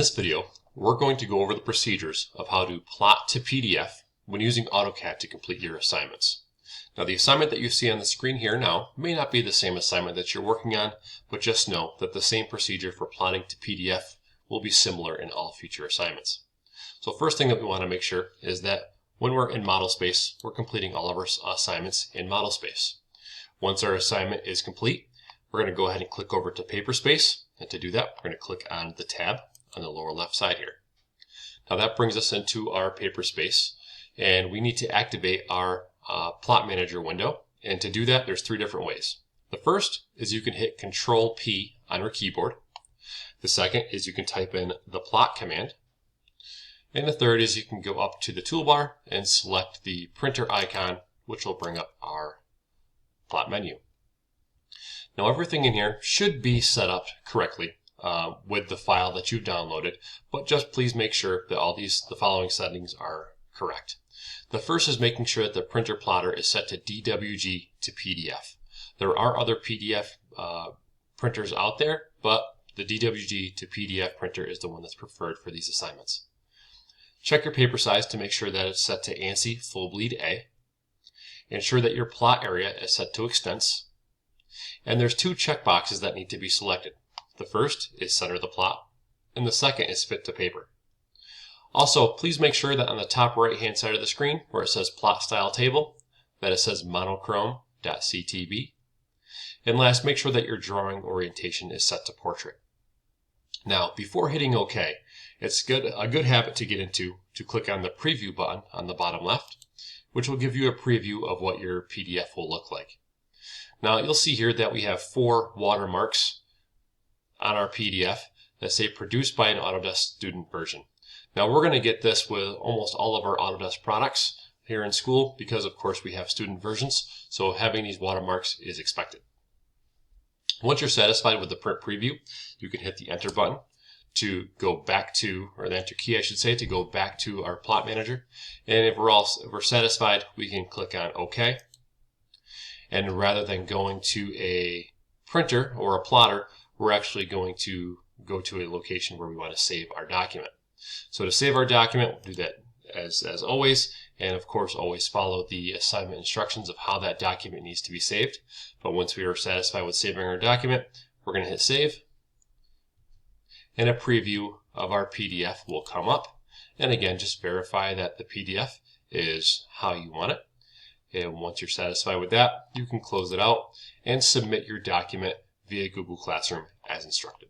this video, we're going to go over the procedures of how to plot to PDF when using AutoCAD to complete your assignments. Now, the assignment that you see on the screen here now may not be the same assignment that you're working on, but just know that the same procedure for plotting to PDF will be similar in all future assignments. So first thing that we want to make sure is that when we're in model space, we're completing all of our assignments in model space. Once our assignment is complete, we're going to go ahead and click over to paper space. And to do that, we're going to click on the tab on the lower left side here. Now that brings us into our paper space, and we need to activate our plot manager window. And to do that, there's three different ways. The first is you can hit Control P on your keyboard. The second is you can type in the plot command. And the third is you can go up to the toolbar and select the printer icon, which will bring up our plot menu. Now everything in here should be set up correctly with the file that you've downloaded, but just please make sure that the following settings are correct. The first is making sure that the printer plotter is set to DWG to PDF. There are other PDF printers out there, but the DWG to PDF printer is the one that's preferred for these assignments. Check your paper size to make sure that it's set to ANSI Full Bleed A. Ensure that your plot area is set to extents. And there's two checkboxes that need to be selected. The first is center the plot, and the second is fit to paper. Also, please make sure that on the top right hand side of the screen, where it says plot style table, that it says monochrome.ctb. And last, make sure that your drawing orientation is set to portrait. Now, before hitting OK, it's a good habit to get into to click on the preview button on the bottom left, which will give you a preview of what your PDF will look like. Now you'll see here that we have 4 watermarks on our PDF that say produced by an Autodesk student version. Now we're going to get this with almost all of our Autodesk products here in school because of course we have student versions, so having these watermarks is expected. Once you're satisfied with the print preview, you can hit the enter button to go back to, or the enter key I should say, to go back to our plot manager. And if we're satisfied, we can click on OK. And rather than going to a printer or a plotter, we're actually going to go to a location where we want to save our document. So to save our document, we'll do that as always. And of course, always follow the assignment instructions of how that document needs to be saved. But once we are satisfied with saving our document, we're going to hit save. And a preview of our PDF will come up. And again, just verify that the PDF is how you want it. And once you're satisfied with that, you can close it out and submit your document via Google Classroom as instructed.